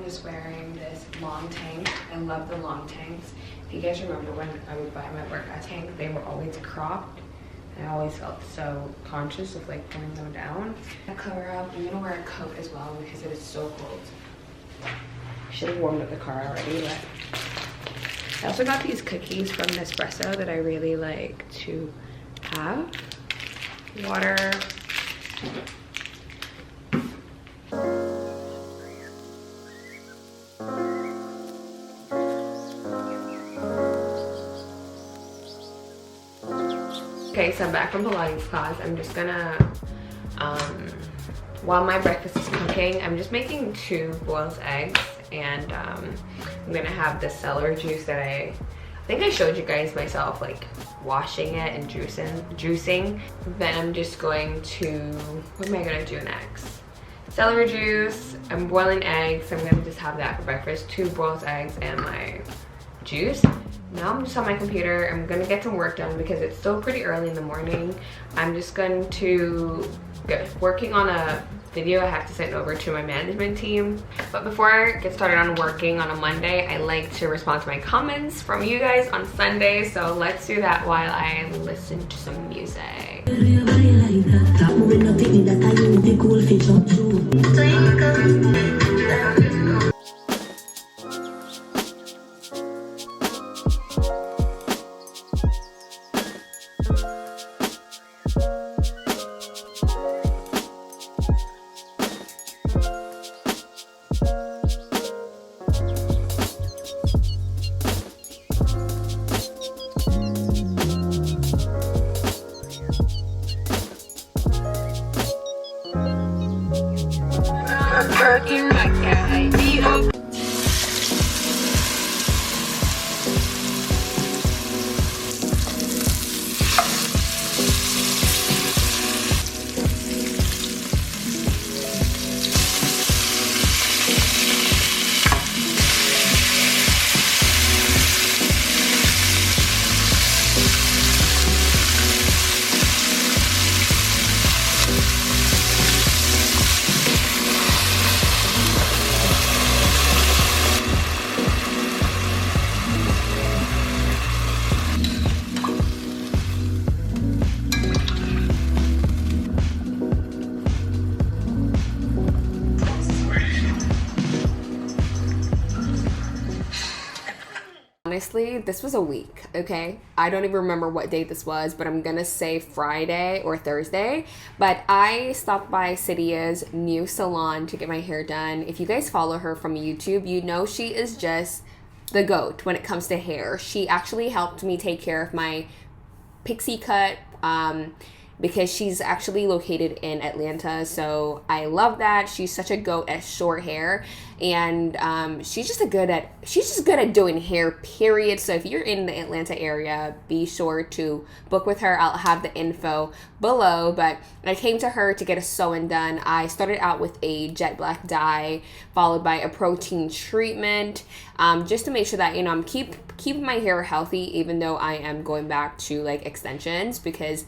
just wearing this long tank. I love the long tanks. If you guys remember when I would buy my workout tank, they were always cropped. I always felt so conscious of like pulling them down. I cover up. I'm gonna wear a coat as well because it is so cold. I should have warmed up the car already, but I also got these cookies from Nespresso that I really like to have. Water. Okay, so I'm back from Pilates class. I'm just gonna, while my breakfast is cooking, I'm just making 2 boiled eggs, and I'm gonna have the celery juice that I think I showed you guys myself, like washing it and juicing. Then I'm just going to, what am I gonna do next? Celery juice, I'm boiling eggs. I'm gonna just have that for breakfast, 2 boiled eggs and my juice. Now I'm just on my computer. I'm gonna get some work done because it's still pretty early in the morning. I'm just going to get working on a video I have to send over to my management team. But before I get started on working on a Monday, I like to respond to my comments from you guys on Sunday. So let's do that while I listen to some music. Honestly, this was a week, okay? I don't even remember what date this was, but I'm gonna say Friday or Thursday. But I stopped by Cydia's new salon to get my hair done. If you guys follow her from YouTube, you know she is just the GOAT when it comes to hair. She actually helped me take care of my pixie cut, because she's actually located in Atlanta, so I love that. She's such a GOAT at short hair, and she's just good at doing hair, period. So if you're in the Atlanta area, be sure to book with her. I'll have the info below. But I came to her to get a sew-in done. I started out with a jet black dye, followed by a protein treatment, just to make sure that, you know, I'm keeping my hair healthy, even though I am going back to like extensions, because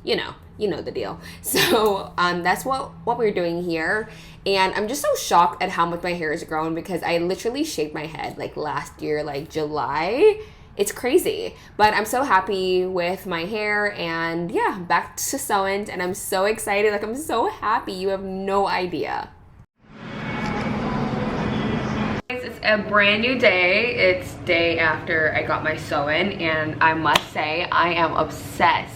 you know the deal. So that's what we're doing here. And I'm just so shocked at how much my hair has grown, because I literally shaved my head like last year, like July. It's crazy. But I'm so happy with my hair, and yeah, back to sewing, and I'm so excited. Like, I'm so happy. You have no idea. It's a brand new day. It's day after I got my sew-in, and I must say I am obsessed.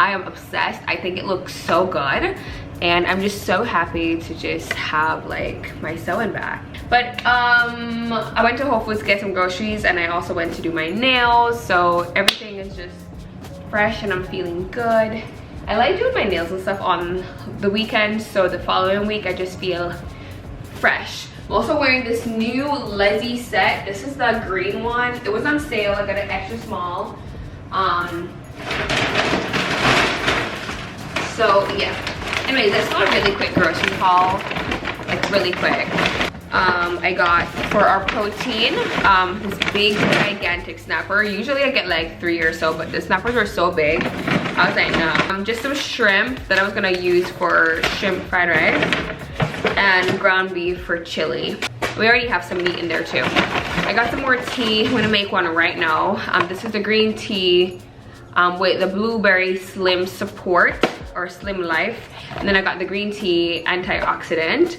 I think it looks so good, and I'm just so happy to just have like my sew-in back. But I went to Whole Foods to get some groceries, and I also went to do my nails, so everything is just fresh and I'm feeling good. I like doing my nails and stuff on the weekend, so the following week I just feel fresh. I'm also wearing this new Leslie set. This is the green one. It was on sale. I got an extra small. So yeah, anyways, that's not a really quick grocery haul. It's really quick. I got, for our protein, this big gigantic snapper. Usually I get like 3 or so, but the snappers were so big, I was like, no. Just some shrimp that I was gonna use for shrimp fried rice, and ground beef for chili. We already have some meat in there too. I got some more tea. I'm gonna make one right now. This is the green tea with the blueberry slim support or slim life. And then I got the green tea antioxidant.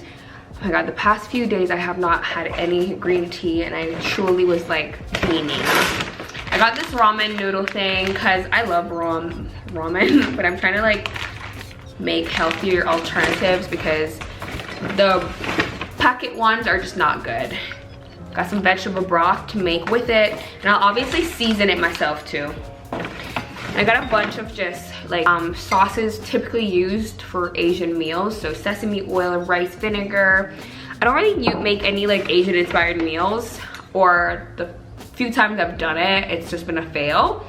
Oh my god, the past few days I have not had any green tea and I truly was like fiending. I got this ramen noodle thing because I love ramen, but I'm trying to like make healthier alternatives because the packet ones are just not good. Got some vegetable broth to make with it, and I'll obviously season it myself too. I got a bunch of just like sauces typically used for Asian meals, so sesame oil and rice vinegar. I don't really make any like Asian inspired meals, or the few times I've done it, it's just been a fail.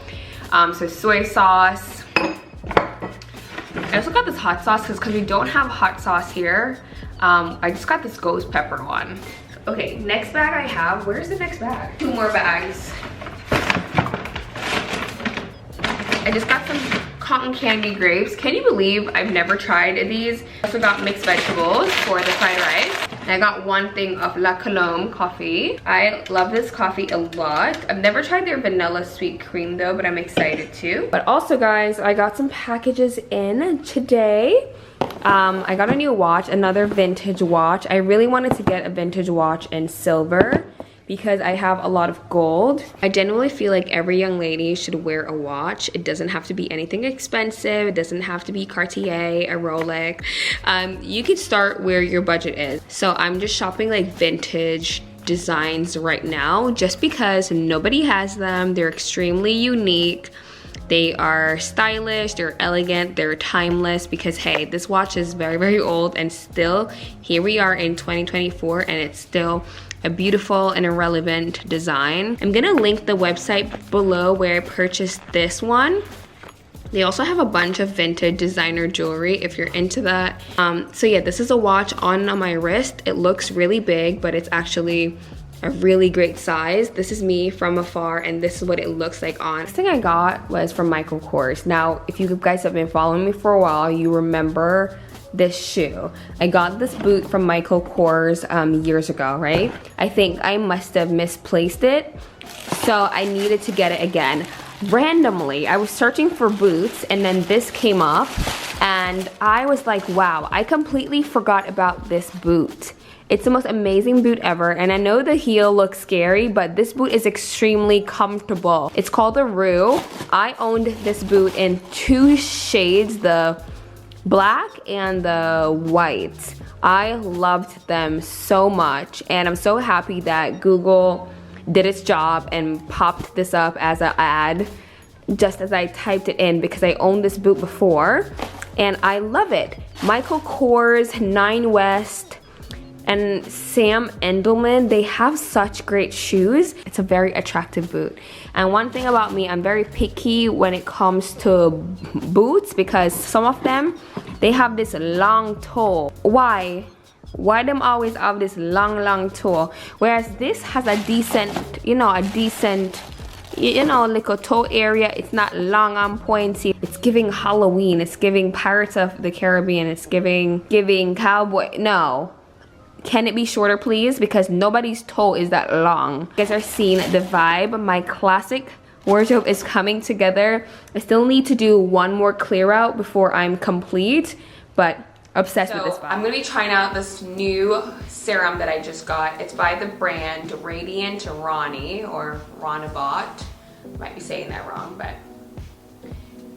So soy sauce. I also got this hot sauce because we don't have hot sauce here. I just got this ghost pepper one. Okay, next bag I have, where's the next bag? 2 more bags. I just got some cotton candy grapes. Can you believe I've never tried these? I also got mixed vegetables for the fried rice. And I got one thing of La Colombe coffee. I love this coffee a lot. I've never tried their vanilla sweet cream though, but I'm excited to. But also guys, I got some packages in today. I got a new watch, another vintage watch. I really wanted to get a vintage watch in silver because I have a lot of gold. I genuinely feel like every young lady should wear a watch. It doesn't have to be anything expensive. It doesn't have to be Cartier, a Rolex. You could start where your budget is. So I'm just shopping like vintage designs right now just because nobody has them. They're extremely unique. They are stylish, they're elegant, they're timeless because hey, this watch is very, very old and still here we are in 2024 and it's still a beautiful and a relevant design. I'm gonna link the website below where I purchased this one. They also have a bunch of vintage designer jewelry if you're into that. So yeah, this is a watch on my wrist. It looks really big, but it's actually a really great size. This is me from afar and this is what it looks like on. This thing I got was from Michael Kors. Now, if you guys have been following me for a while, you remember this shoe. I got this boot from Michael Kors years ago, right? I think I must have misplaced it, so I needed to get it again. Randomly, I was searching for boots and then this came up and I was like, wow, I completely forgot about this boot. It's the most amazing boot ever, and I know the heel looks scary, but this boot is extremely comfortable. It's called the Rue. I owned this boot in 2 shades, the black and the white. I loved them so much, and I'm so happy that Google did its job and popped this up as an ad just as I typed it in because I owned this boot before, and I love it. Michael Kors, Nine West, and Sam Endelman, they have such great shoes. It's a very attractive boot. And one thing about me, I'm very picky when it comes to boots because some of them, they have this long toe. Why? Why them always have this long toe? Whereas this has a decent, little toe area. It's not long and pointy. It's giving Halloween. It's giving Pirates of the Caribbean. It's giving cowboy. No. Can it be shorter, please? Because nobody's toe is that long. You guys are seeing the vibe. My classic wardrobe is coming together. I still need to do one more clear out before I'm complete, but obsessed with this vibe. I'm gonna be trying out this new serum that I just got. It's by the brand Radiant Ronnie or Ronabot. Might be saying that wrong, but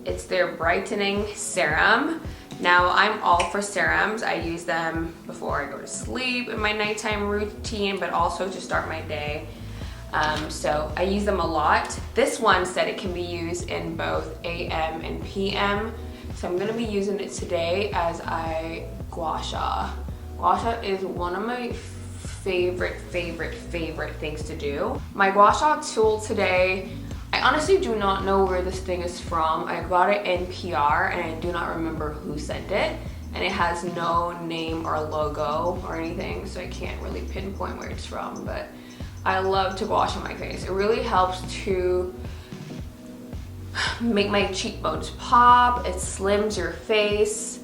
it's their brightening serum. Now, I'm all for serums. I use them before I go to sleep in my nighttime routine, but also to start my day. So I use them a lot. This one said it can be used in both AM and PM. So I'm gonna be using it today as I gua sha. Gua sha is one of my favorite things to do. My gua sha tool today, I honestly do not know where this thing is from. I got it in PR and I do not remember who sent it. And it has no name or logo or anything, so I can't really pinpoint where it's from, but I love to gua sha my face. It really helps to make my cheekbones pop. It slims your face.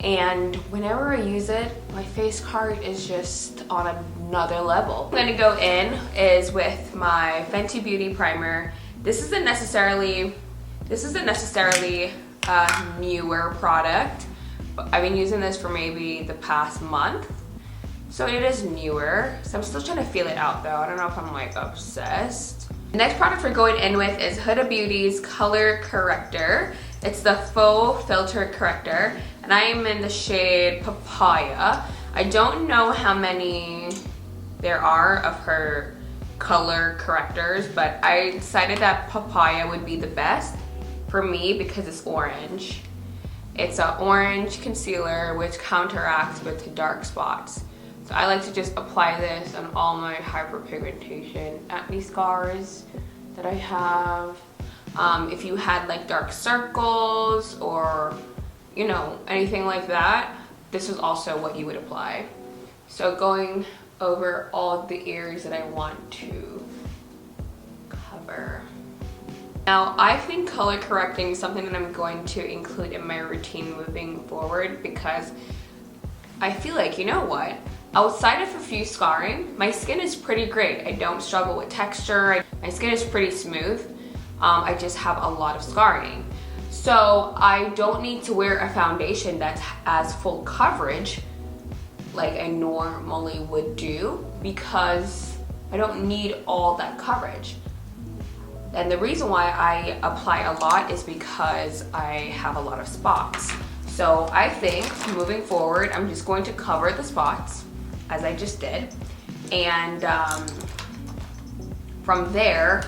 and whenever I use it, my face card is just on another level. I'm gonna go in is with my Fenty Beauty primer. This isn't necessarily a newer product, but I've been using this for maybe the past month, so it is newer. So I'm still trying to feel it out though. I don't know if I'm like obsessed. The next product we're going in with is Huda Beauty's color corrector. It's the faux filter corrector, and I am in the shade Papaya. I don't know how many there are of her color correctors, but I decided that Papaya would be the best for me because it's orange. It's an orange concealer which counteracts with dark spots. So I like to just apply this on all my hyperpigmentation acne scars that I have. If you had like dark circles or, you know, anything like that, this is also what you would apply. So going over all of the areas that I want to cover. Now, I've been color correcting, something that I'm going to include in my routine moving forward, because I feel like, you know what? Outside of a few scarring, my skin is pretty great. I don't struggle with texture. My skin is pretty smooth. I just have a lot of scarring. So I don't need to wear a foundation that has full coverage like I normally would do, because I don't need all that coverage. And the reason why I apply a lot is because I have a lot of spots. So I think moving forward, I'm just going to cover the spots as I just did. And from there,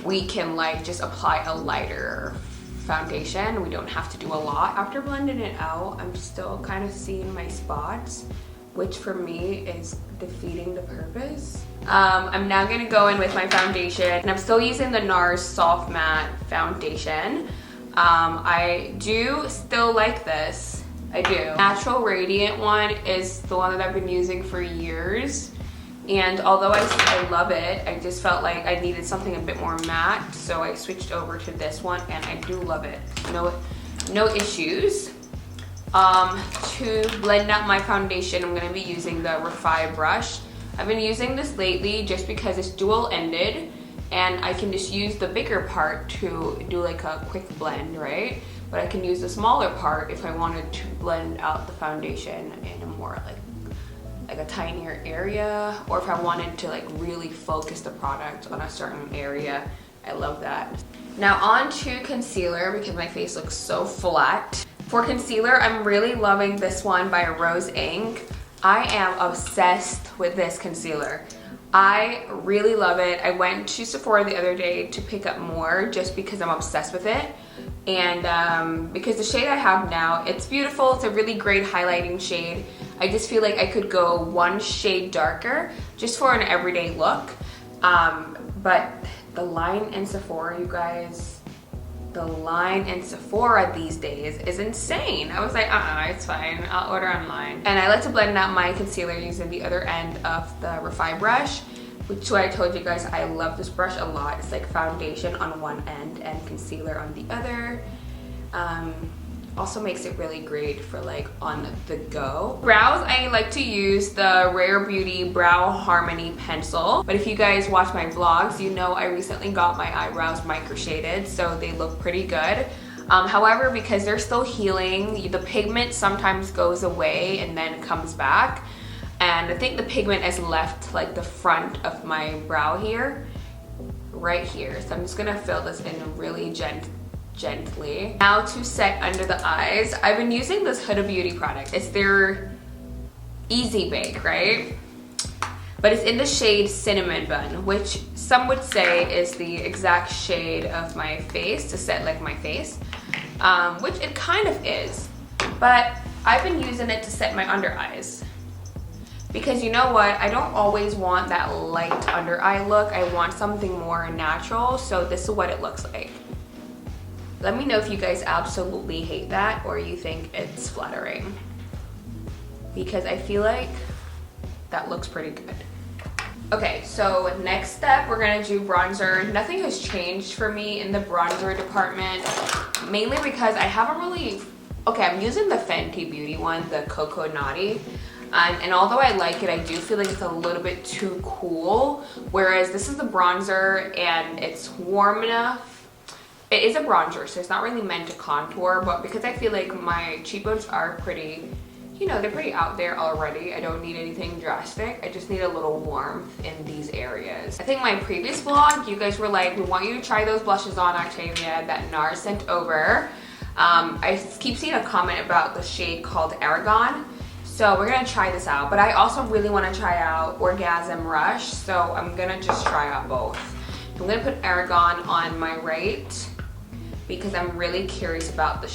we can like just apply a lighter foundation. We don't have to do a lot. After blending it out, I'm still kind of seeing my spots, which for me is defeating the purpose. I'm now gonna go in with my foundation, and I'm still using the NARS Soft Matte Foundation. I do still like this. I do. Natural Radiant one is the one that I've been using for years. And although I love it, I just felt like I needed something a bit more matte, so I switched over to this one, and I do love it. No issues. To blend out my foundation, I'm gonna be using the Refi brush. I've been using this lately just because it's dual-ended, and I can just use the bigger part to do like a quick blend, right? But I can use the smaller part if I wanted to blend out the foundation in a more like a tinier area, or if I wanted to like really focus the product on a certain area. I love that. Now on to concealer, because my face looks so flat. For concealer, I'm really loving this one by Rose Inc. I am obsessed with this concealer. I really love it. I went to Sephora the other day to pick up more just because I'm obsessed with it. And because the shade I have now, it's beautiful. It's a really great highlighting shade. I just feel like I could go one shade darker just for an everyday look. But the line in Sephora, you guys, the line in Sephora these days is insane. I was like, it's fine, I'll order online. And I like to blend out my concealer using the other end of the Refi brush, which I told you guys I love this brush a lot. It's like foundation on one end and concealer on the other. Also makes it really great for like on the go. Brows, I like to use the Rare Beauty Brow Harmony pencil. But if you guys watch my vlogs, you know I recently got my eyebrows micro shaded, so they look pretty good. However, because they're still healing, the pigment sometimes goes away and then comes back. And I think the pigment is left like the front of my brow here, right here. So I'm just gonna fill this in really gently. Now to set under the eyes, I've been using this Huda Beauty product. It's their Easy Bake, right? But it's in the shade Cinnamon Bun, which some would say is the exact shade of my face, to set like my face, which it kind of is. But I've been using it to set my under eyes. Because you know what, I don't always want that light under eye look. I want something more natural, so this is what it looks like. Let me know if you guys absolutely hate that or you think it's flattering, because I feel like that looks pretty good. Okay, so next step, we're gonna do bronzer. Nothing has changed for me in the bronzer department, mainly because I haven't really Okay, I'm using the Fenty Beauty one, the Cocoa Naughty. And although I like it, I do feel like it's a little bit too cool. Whereas this is the bronzer and it's warm enough. It is a bronzer, so it's not really meant to contour, but because I feel like my cheekbones are pretty, you know, they're pretty out there already. I don't need anything drastic. I just need a little warmth in these areas. I think my previous vlog, you guys were like, we want you to try those blushes on, Octavia, that NARS sent over. I keep seeing a comment about the shade called Aragon. So we're gonna try this out, but I also really wanna try out Orgasm Rush, so I'm gonna just try out both. I'm gonna put Aragon on my right because I'm really curious about the,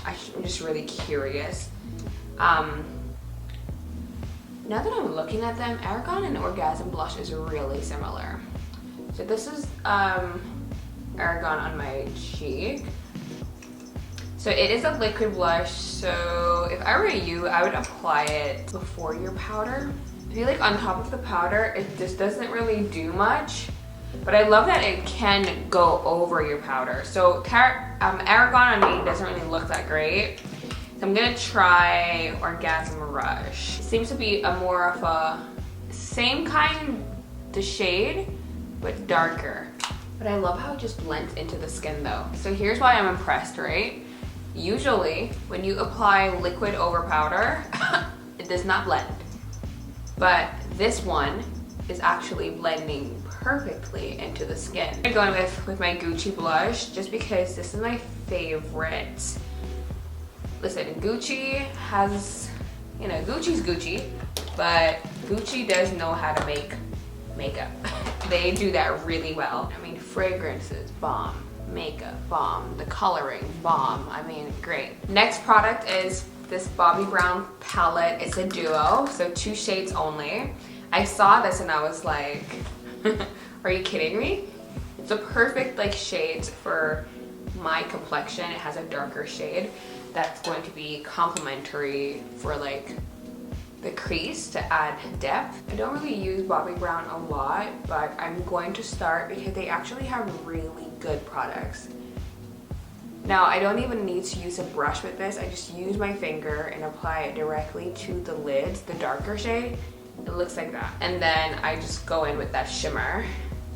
I'm just really curious. Now that I'm looking at them, Aragon and Orgasm Blush is really similar. So this is Aragon on my cheek. So it is a liquid blush, so if I were you, I would apply it before your powder. I feel like on top of the powder, it just doesn't really do much, but I love that it can go over your powder. So Aragon on me doesn't really look that great. So I'm gonna try Orgasm Rush. It seems to be a more of a same kind, the shade, but darker. But I love how it just blends into the skin though. So here's why I'm impressed, right? Usually, when you apply liquid over powder, it does not blend. But this one is actually blending perfectly into the skin. I'm going with my Gucci blush just because this is my favorite. Listen, Gucci has, you know, Gucci's Gucci, but Gucci does know how to make makeup. They do that really well. I mean, fragrances, bomb. Makeup, bomb. The coloring, bomb. I mean, great. Next product is this Bobbi Brown palette. It's a duo, so 2 shades only. I saw this and I was like, are you kidding me? It's a perfect like shades for my complexion. It has a darker shade that's going to be complementary for like the crease to add depth. I don't really use Bobbi Brown a lot, but I'm going to start because they actually have really good products. Now, I don't even need to use a brush with this. I just use my finger and apply it directly to the lids, the darker shade. It looks like that. And then I just go in with that shimmer.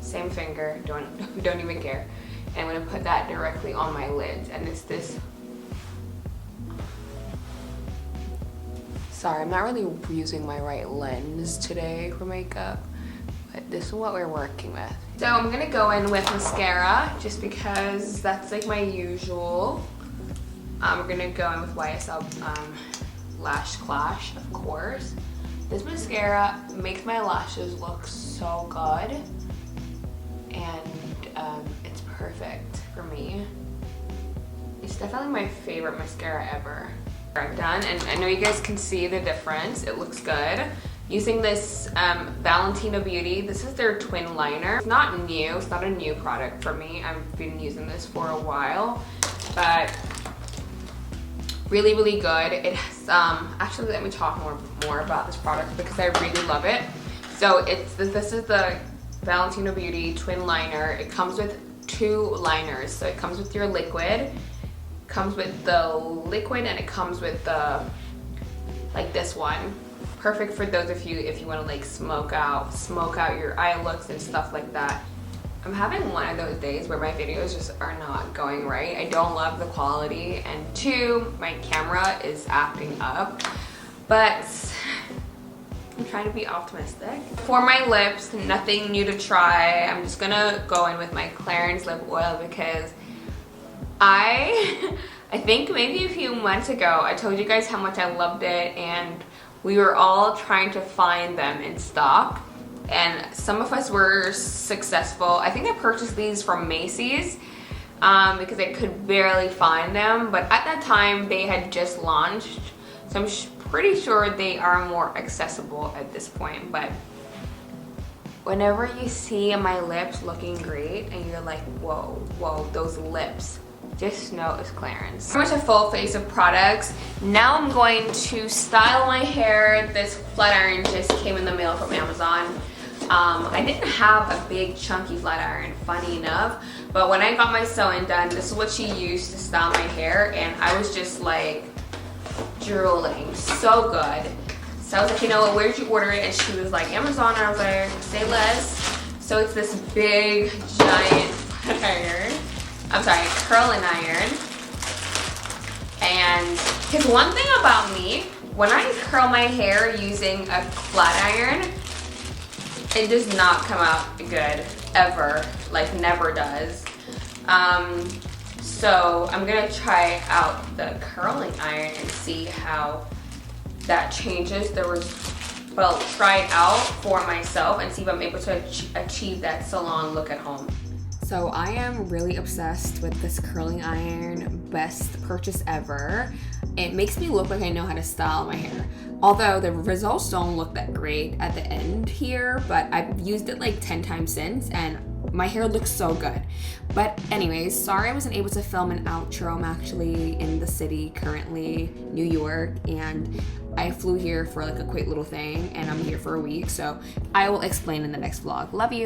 Same finger, don't even care. And I'm gonna put that directly on my lids. And it's this, sorry, I'm not really using my right lens today for makeup, but this is what we're working with. So I'm gonna go in with mascara just because that's like my usual. We're gonna go in with YSL Lash Clash, of course. This mascara makes my lashes look so good, and it's perfect for me. It's definitely my favorite mascara ever. I'm done, and I know you guys can see the difference. It looks good. Using this Valentino Beauty, this is their twin liner. It's not new, it's not a new product for me. I've been using this for a while, but really, really good. It has, actually let me talk more about this product because I really love it. So this is the Valentino Beauty twin liner. It comes with 2 liners. So it comes with your liquid, comes with the liquid, and it comes with the, like this one. Perfect for those of you if you want to like smoke out your eye looks and stuff like that. I'm having one of those days where my videos just are not going right. I don't love the quality, and 2, my camera is acting up, but I'm trying to be optimistic. For my lips, nothing new to try. I'm just gonna go in with my Clarins lip oil because I think maybe a few months ago I told you guys how much I loved it, and we were all trying to find them in stock, and some of us were successful. I think I purchased these from Macy's because I could barely find them, but at that time they had just launched, so I'm pretty sure they are more accessible at this point. But whenever you see my lips looking great and you're like, whoa, those lips, just know it's Clarins. Pretty much a full face of products. Now I'm going to style my hair. This flat iron just came in the mail from Amazon. I didn't have a big chunky flat iron, funny enough, but when I got my sewing done, this is what she used to style my hair, and I was just like drooling. So good. So I was like, you know what, where did you order it? And she was like, Amazon. And I was like, say less. So it's this big, giant curling iron. And because one thing about me, when I curl my hair using a flat iron, it does not come out good, ever. Like, never does. So I'm gonna try out the curling iron and see how that changes. Try it out for myself and see if I'm able to achieve that salon look at home. So I am really obsessed with this curling iron, best purchase ever. It makes me look like I know how to style my hair. Although the results don't look that great at the end here, but I've used it like 10 times since and my hair looks so good. But anyways, sorry I wasn't able to film an outro. I'm actually in the city currently, New York, and I flew here for like a quick little thing and I'm here for a week. So I will explain in the next vlog. Love you.